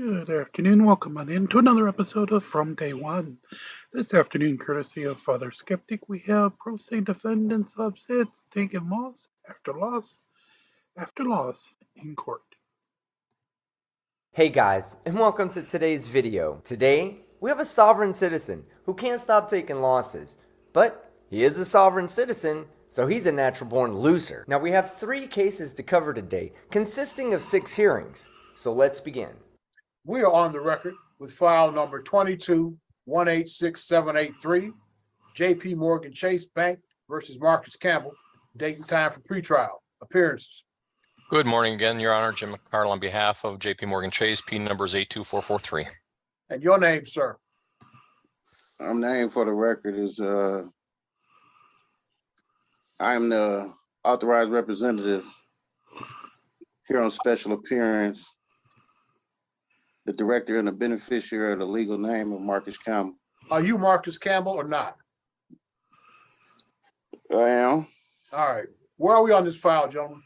Good afternoon. Welcome on in to another episode of From Day One. This afternoon, courtesy of Father Skeptic, we have pro se defendant Sov Cits taking loss after loss after loss in court. Hey guys, and welcome to today's video. Today, we have a sovereign citizen who can't stop taking losses, but he is a sovereign citizen, so he's a natural-born loser. Now we have 3 cases to cover today, consisting of 6 hearings, so let's begin. We are on the record with file number 22-186783, J.P. Morgan Chase Bank versus Marcus Campbell, date and time for pretrial. Appearances. Good morning again, Your Honor. Jim McCardle on behalf of J.P. Morgan Chase, P numbers 82443. And your name, sir? Name for the record is I'm the authorized representative here on special appearance, the director and the beneficiary of the legal name of Marcus Campbell. Are you Marcus Campbell or not? I am. All right. Where are we on this file, gentlemen?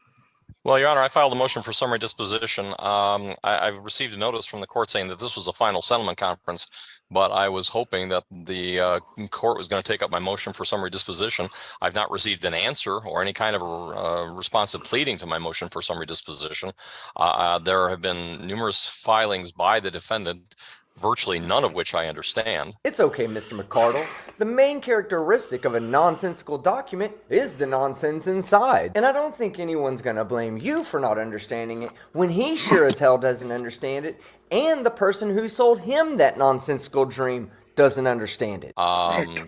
Well, Your Honor, I filed a motion for summary disposition. I've received a notice from the court saying that this was a final settlement conference, but I was hoping that the court was going to take up my motion for summary disposition. I've not received an answer or any kind of a responsive pleading to my motion for summary disposition. There have been numerous filings by the defendant, virtually none of which I understand. It's okay, Mr. McCardle. The main characteristic of a nonsensical document is the nonsense inside. And I don't think anyone's gonna blame you for not understanding it when he sure as hell doesn't understand it, and the person who sold him that nonsensical dream doesn't understand it.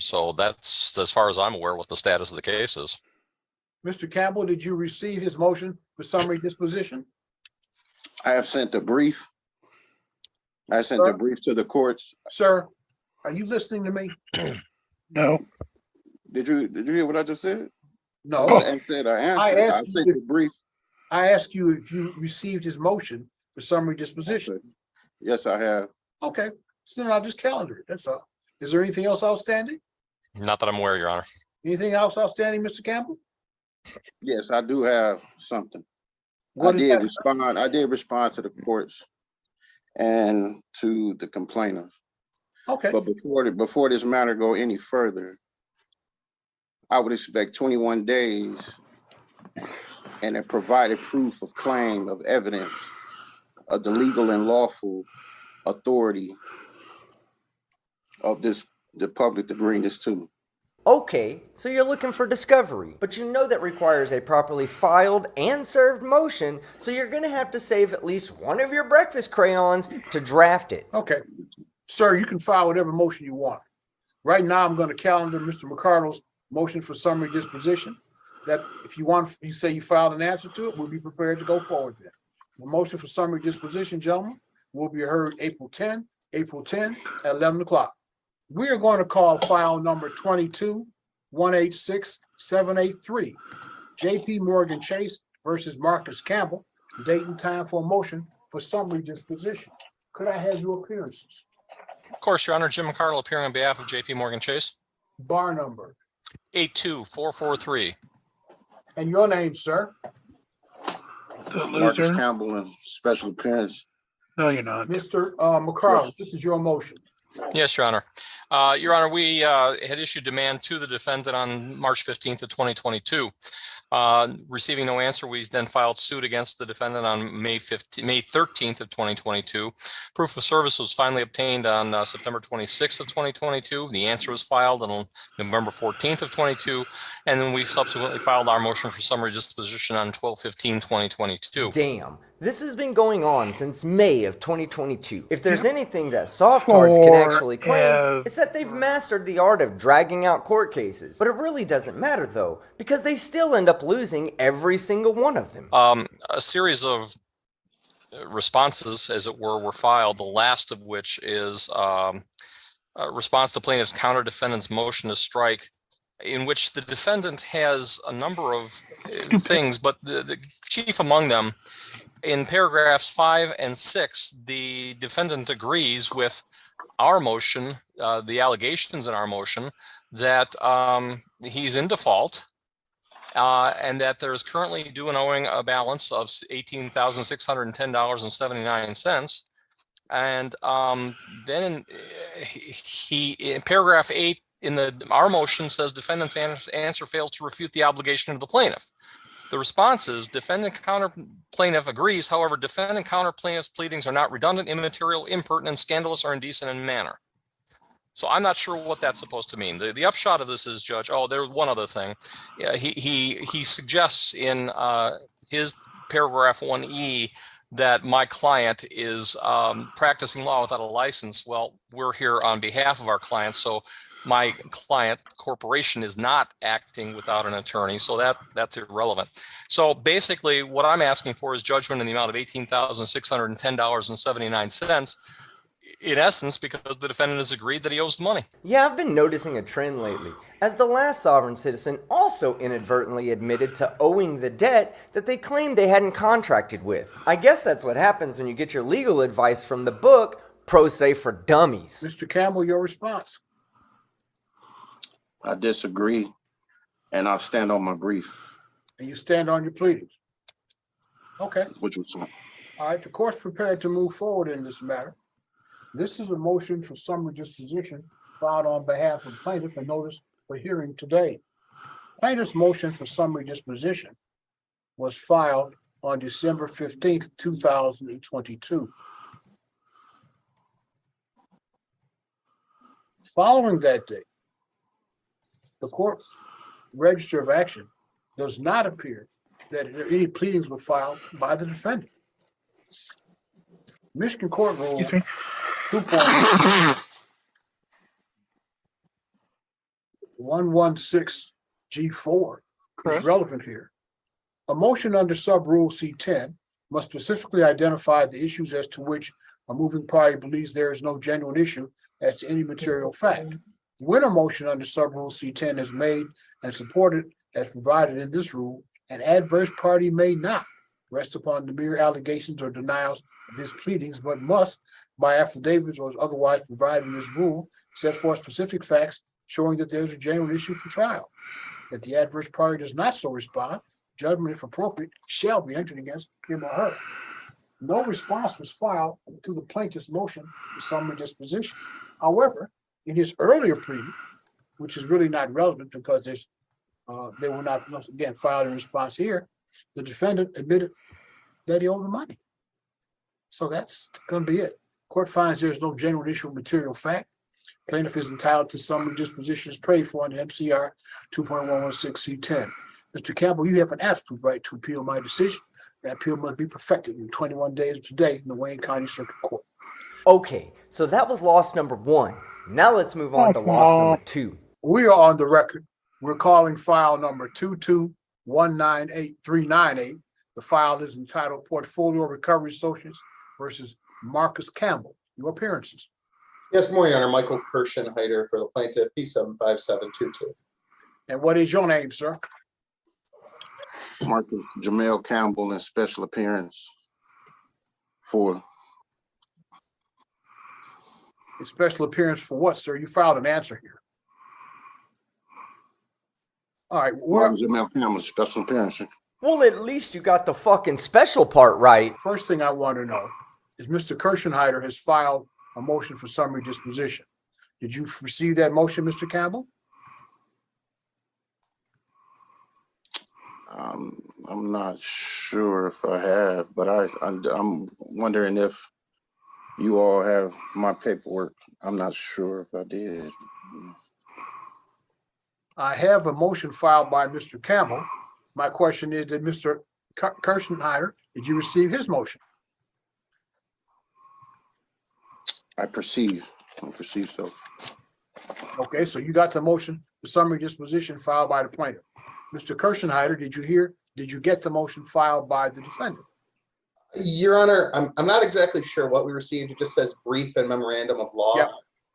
So that's, as far as I'm aware, what the status of the case is. Mr. Campbell, did you receive his motion for summary disposition? I have sent a brief. I sent a brief to the courts. Sir, are you listening to me? No. Did you hear what I just said? No. I said I answered. I sent the brief. I asked you if you received his motion for summary disposition. Yes, I have. Okay. So then I'll just calendar it. That's all. Is there anything else outstanding? Not that I'm aware, Your Honor. Anything else outstanding, Mr. Campbell? Yes, I do have something. What is that? I did respond to the courts and to the complainant. Okay. But before this matter go any further, I would expect 21 days and a provided proof of claim of evidence of the legal and lawful authority of the public to bring this to me. Okay, so you're looking for discovery, but you know that requires a properly filed and served motion, so you're gonna have to save at least one of your breakfast crayons to draft it. Okay. Sir, you can file whatever motion you want. Right now, I'm going to calendar Mr. McCardle's motion for summary disposition. That if you say you filed an answer to it, we'll be prepared to go forward then. The motion for summary disposition, gentlemen, will be heard April 10 at 11 o'clock. We are going to call file number 22-186783, J.P. Morgan Chase versus Marcus Campbell, date and time for a motion for summary disposition. Could I have your appearances? Of course, Your Honor. Jim McCardle appearing on behalf of J.P. Morgan Chase. Bar number. 82443. And your name, sir? The Marcus loser. Campbell and special appearance. No, you're not. Mr. McCarl, this is your motion. Yes, Your Honor. Your Honor, we had issued demand to the defendant on March 15th of 2022. Receiving no answer, we then filed suit against the defendant on May 13th of 2022. Proof of service was finally obtained on September 26th of 2022. The answer was filed on November 14th of 22, and then we subsequently filed our motion for summary disposition on 12/15/2022. Damn, this has been going on since May of 2022. If there's anything that softards can actually claim, it's that they've mastered the art of dragging out court cases. But it really doesn't matter though, because they still end up losing every single one of them. A series of responses, as it were filed, the last of which is a response to plaintiff's counter defendant's motion to strike, in which the defendant has a number of things, but the chief among them, in paragraphs 5 and 6, the defendant agrees with our motion, the allegations in our motion, that he's in default, and that there is currently due and owing a balance of $18,610.79, And then in paragraph 8 in our motion says defendant's answer fails to refute the obligation of the plaintiff. The response is defendant counter plaintiff agrees. However, defendant counter plaintiff's pleadings are not redundant, immaterial, impertinent, scandalous, or indecent in manner. So I'm not sure what that's supposed to mean. The upshot of this is, Judge, there's one other thing. Yeah, he suggests in his paragraph 1E that my client is practicing law without a license. Well, we're here on behalf of our clients, so my client corporation is not acting without an attorney, so that's irrelevant. So basically, what I'm asking for is judgment in the amount of $18,610.79. In essence, because the defendant has agreed that he owes the money. Yeah, I've been noticing a trend lately, as the last sovereign citizen also inadvertently admitted to owing the debt that they claimed they hadn't contracted with. I guess that's what happens when you get your legal advice from the book Pro Se for Dummies. Mr. Campbell, your response. I disagree, and I'll stand on my brief. And you stand on your pleadings. Okay. Which was all right. The court's prepared to move forward in this matter. This is a motion for summary disposition filed on behalf of plaintiff and notice for hearing today. Plaintiff's motion for summary disposition was filed on December 15th, 2022. Following that date, the court's register of action does not appear that any pleadings were filed by the defendant. Michigan Court Rule 2.116G4 is relevant here. A motion under sub-rule C10 must specifically identify the issues as to which a moving party believes there is no genuine issue as to any material fact. When a motion under sub-rule C10 is made and supported as provided in this rule, an adverse party may not rest upon the mere allegations or denials of his pleadings, but must, by affidavits or otherwise provided in this rule, set forth specific facts showing that there's a genuine issue for trial. If the adverse party does not so respond, judgment, if appropriate, shall be entered against him or her. No response was filed to the plaintiff's motion for summary disposition. However, in his earlier pleading, which is really not relevant because they were not, again, filed in response here, the defendant admitted that he owed the money. So that's going to be it. Court finds there is no genuine issue of material fact. Plaintiff is entitled to summary disposition as prayed for under MCR 2.116C10. Mr. Campbell, you have an absolute right to appeal my decision. That appeal must be perfected in 21 days today in the Wayne County Circuit Court. Okay, so that was loss number 1. Now let's move on to loss number 2. We are on the record. We're calling file number 2219838. The file is entitled Portfolio Recovery Associates versus Marcus Campbell. Your appearances. Yes, good morning, Your Honor. Michael Kirschenheiter for the plaintiff, P75722. And what is your name, sir? Marcus Jamel Campbell in special appearance for. A special appearance for what, sir? You filed an answer here. All right. Marcus Jamel Campbell, special appearance. Well, at least you got the fucking special part right. First thing I want to know is Mr. Kirschenheiter has filed a motion for summary disposition. Did you receive that motion, Mr. Campbell? I'm not sure if I have, but I'm wondering if you all have my paperwork. I'm not sure if I did. I have a motion filed by Mr. Campbell. My question is, did Mr. Kirschenheiter, did you receive his motion? I perceive so. Okay, so you got the motion for summary disposition filed by the plaintiff. Mr. Kirschenheiter, did you get the motion filed by the defendant? Your Honor, I'm not exactly sure what we received. It just says brief and memorandum of law. Yep.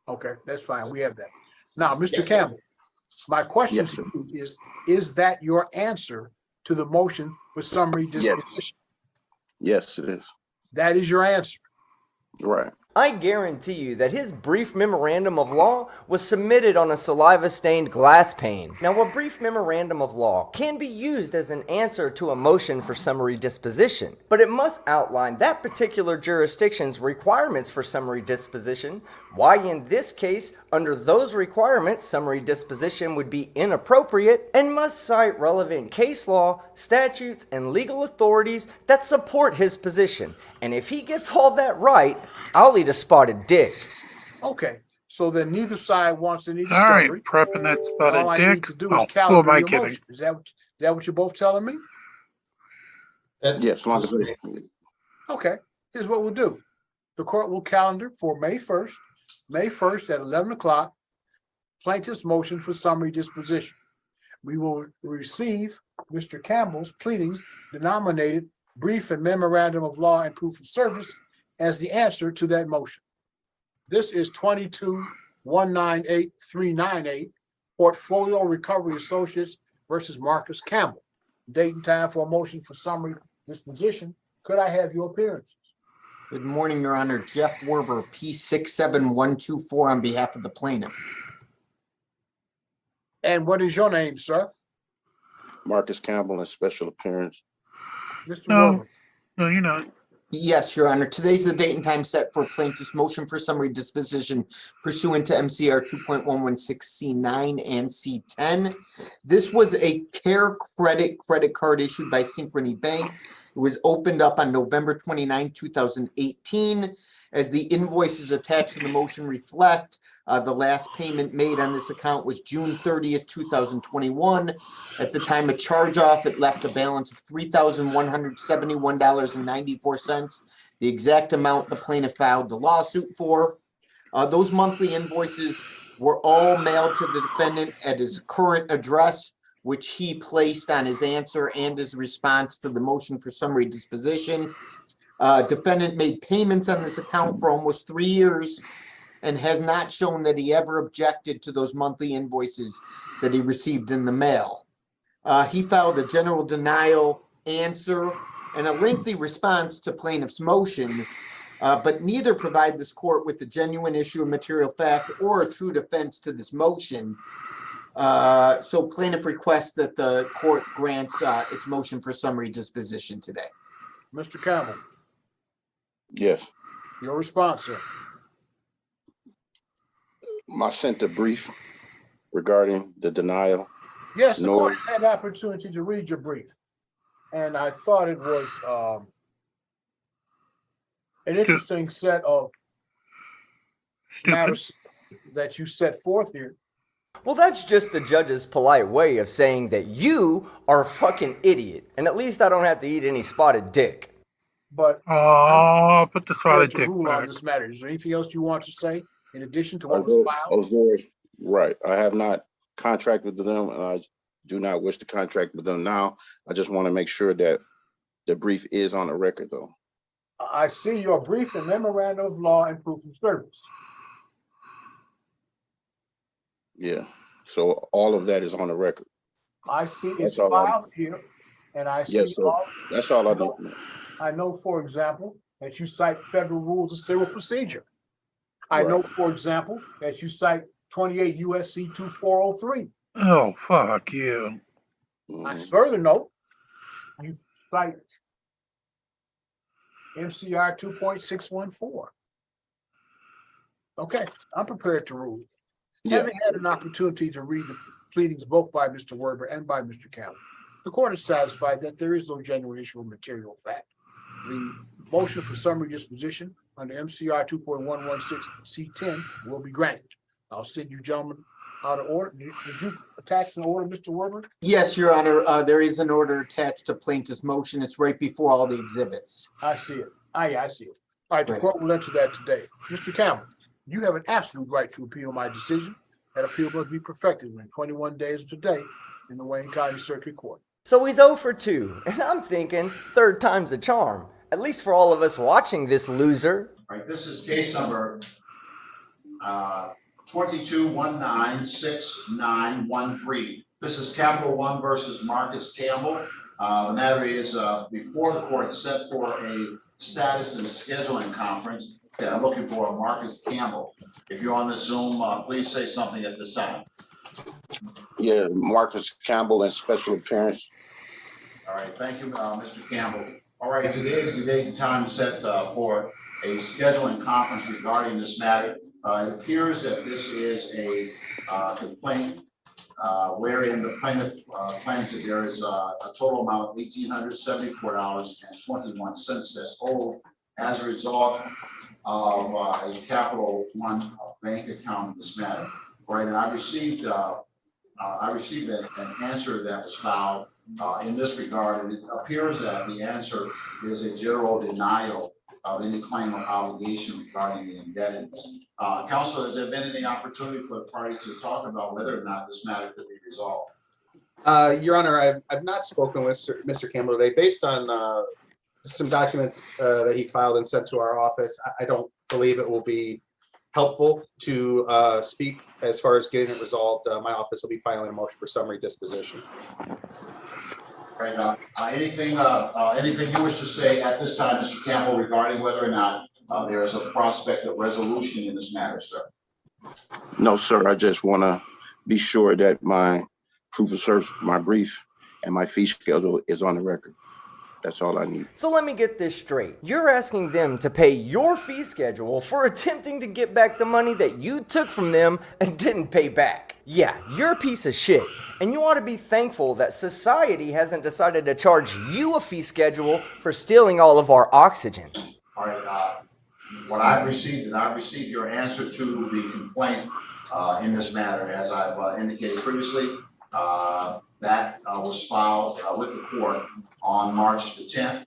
Okay, that's fine. We have that. Now, Mr. Campbell, my question to you is that your answer to the motion for summary disposition? Yes, it is. That is your answer. Right. I guarantee you that his brief memorandum of law was submitted on a saliva-stained glass pane. Now, a brief memorandum of law can be used as an answer to a motion for summary disposition, but it must outline that particular jurisdiction's requirements for summary disposition, why in this case, under those requirements, summary disposition would be inappropriate, and must cite relevant case law, statutes, and legal authorities that support his position. And if he gets all that right, I'll eat a spotted dick. Okay, so then neither side wants any All right, discovery. prepping that spotted All I dick. need to do is Who am calendar I your kidding? motion. Is that what you're both telling me? Yes, as long as Okay, here's what we'll do. The court will calendar for May 1st at 11 o'clock, plaintiff's motion for summary disposition. We will receive Mr. Campbell's pleadings denominated brief and memorandum of law and proof of service as the answer to that motion. This is 22-198-398 Portfolio Recovery Associates versus Marcus Campbell. Date and time for a motion for summary disposition. Could I have your appearance? Good morning, Your Honor. Jeff Werber, P67124 on behalf of the plaintiff. And what is your name, sir? Marcus Campbell in special appearance. Mr. No. Werber. No, you're not. Yes, Your Honor. Today's the date and time set for plaintiff's motion for summary disposition pursuant to MCR 2.116C9 and C10. This was a Care credit card issued by Synchrony Bank. It was opened up on November 29, 2018. As the invoices attached to the motion reflect, the last payment made on this account was June 30th, 2021. At the time of charge off, it left a balance of $3,171.94, the exact amount the plaintiff filed the lawsuit for. Those monthly invoices were all mailed to the defendant at his current address, which he placed on his answer and his response to the motion for summary disposition. Defendant made payments on this account for almost 3 years and has not shown that he ever objected to those monthly invoices that he received in the mail. He filed a general denial answer and a lengthy response to plaintiff's motion, but neither provide this court with the genuine issue of material fact or a true defense to this motion. So plaintiff requests that the court grants its motion for summary disposition today. Mr. Campbell, Yes. your response, sir. I sent a brief regarding the denial. Yes, the No. court had the opportunity to read your brief. And I thought it was an interesting set of Stupid. matters that you set forth here. Well, that's just the judge's polite way of saying that you are a fucking idiot, and at least I don't have to eat any spotted dick. But Oh, put the I'm spotted to dick rule on back. this matter. Is there anything else you want to say in addition to what was filed? Right. I have not contracted with them, and I do not wish to contract with them now. I just want to make sure that the brief is on the record, though. I see your brief and memorandum of law and proof of service. Yeah. So all of that is on the record. I see it's That's all I- filed here, and I see Yes, sir. all. That's all I know. I know, for example, that you cite federal rules of civil procedure. I Right. know, for example, that you cite 28 USC 2403. Oh, fuck you. I Mhm. further note, you cite MCR 2.614. Okay, I'm prepared to rule. Yeah. Having had an opportunity to read the pleadings both by Mr. Werber and by Mr. Campbell, the court is satisfied that there is no genuine issue of material fact. The motion for summary disposition under MCR 2.116C10 will be granted. I'll send you gentlemen out of order. Did you attach an order, Mr. Werber? Yes, Your Honor. There is an order attached to plaintiff's motion. It's right before all the exhibits. I see it. I see it. All right, the Right. court will enter that today. Mr. Campbell, you have an absolute right to appeal my decision. That appeal must be perfected within 21 days of today in the Wayne County Circuit Court. So he's 0 for 2, and I'm thinking third time's a charm, at least for all of us watching this loser. All right, this is case number 22-196913. This is Capital One versus Marcus Campbell. The matter is before the court set for a status and scheduling conference Okay, I'm looking for Marcus Campbell. If you're on the Zoom, please say something at this time. Yeah, Marcus Campbell and special appearance. All right, thank you, Mr. Campbell. All right, today is the date and time set for a scheduling conference regarding this matter. It appears that this is a complaint wherein the plaintiff claims that there is a total amount of $1,874.21 that's owed as a result of a Capital One bank account in this matter. All right, and I received an answer that was filed in this regard, and it appears that the answer is a general denial of any claim or obligation regarding the indebtedness. Counsel, has there been any opportunity for the party to talk about whether or not this matter could be resolved? Your Honor, I've not spoken with Mr. Campbell today. Based on some documents that he filed and sent to our office, I don't believe it will be helpful to speak as far as getting it resolved. My office will be filing a motion for summary disposition. Right. Anything you wish to say at this time, Mr. Campbell, regarding whether or not there is a prospect of resolution in this matter, sir? No, sir. I just want to be sure that my proof of service, my brief, and my fee schedule is on the record. That's all I need. So let me get this straight. You're asking them to pay your fee schedule for attempting to get back the money that you took from them and didn't pay back. Yeah, you're a piece of shit, and you ought to be thankful that society hasn't decided to charge you a fee schedule for stealing all of our oxygen. All right. What I've received, and I've received your answer to the complaint in this matter, as I've indicated previously. That was filed with the court on March the 10th,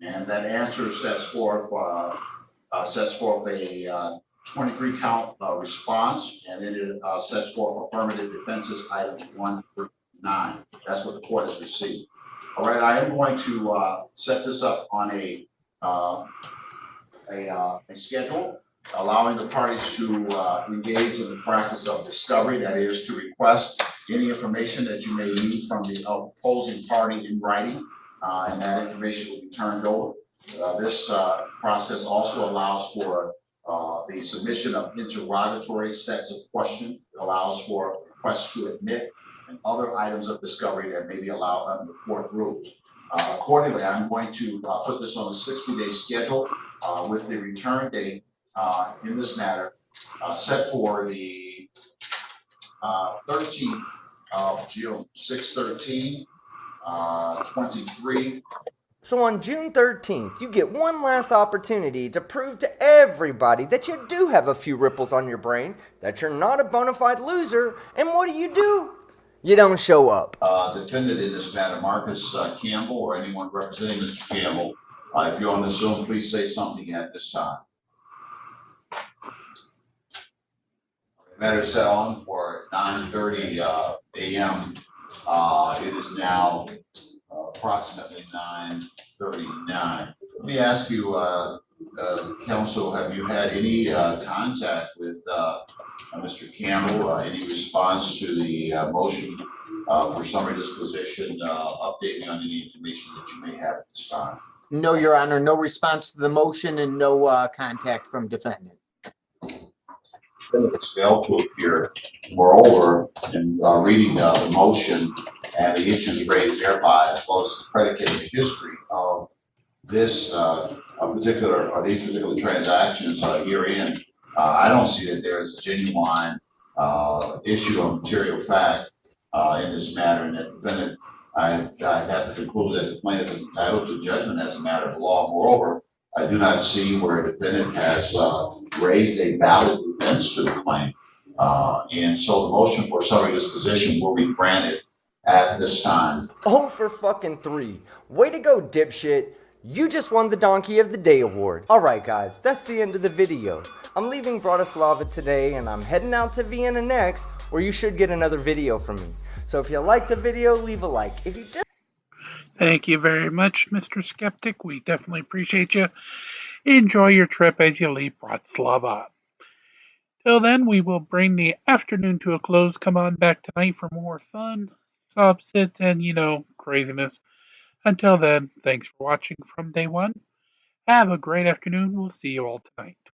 and that answer sets forth a 23 count response, and then it sets forth affirmative defenses items 1 through 9. That's what the court has received. All right, I am going to set this up on a schedule, allowing the parties to engage in the practice of discovery, that is to request any information that you may need from the opposing party in writing, and that information will be turned over. This process also allows for the submission of interrogatory sets of questions. It allows for requests to admit and other items of discovery that may be allowed under court rules. Accordingly, I'm going to put this on a 60-day schedule with the return date in this matter set for the 13th of June, 6/13/23. So on June 13th, you get one last opportunity to prove to everybody that you do have a few ripples on your brain, that you're not a bona fide loser, and what do? You don't show up. Defendant in this matter, Marcus Campbell, or anyone representing Mr. Campbell, if you're on the Zoom, please say something at this time. Matter set on for 9:30 a.m. It is now approximately 9:39. Let me ask you, counsel, have you had any contact with Mr. Campbell? Any response to the motion for summary disposition? Update me on any information that you may have at this time. No, Your Honor, no response to the motion and no contact from defendant. It's failed to appear. Moreover, in reading the motion and the issues raised thereby, as well as the predicate and history of this these particular transactions herein, I don't see that there is a genuine issue of material fact in this matter, and that defendant, I have to conclude that the plaintiff is entitled to judgment as a matter of law. Moreover, I do not see where a defendant has raised a valid defense to the claim. And so the motion for summary disposition will be granted at this time. Oh, for fucking 3. Way to go, dipshit. You just won the Donkey of the Day award. Alright guys, that's the end of the video. I'm leaving Bratislava today and I'm heading out to Vienna next, where you should get another video from me. So if you liked the video, leave a like. If you just Thank you very much, Mr. Skeptic. We definitely appreciate you. Enjoy your trip as you leave Bratislava. Till then, we will bring the afternoon to a close. Come on back tonight for more fun, Sov Cits, and, craziness. Until then, thanks for watching from day one. Have a great afternoon. We'll see you all tonight.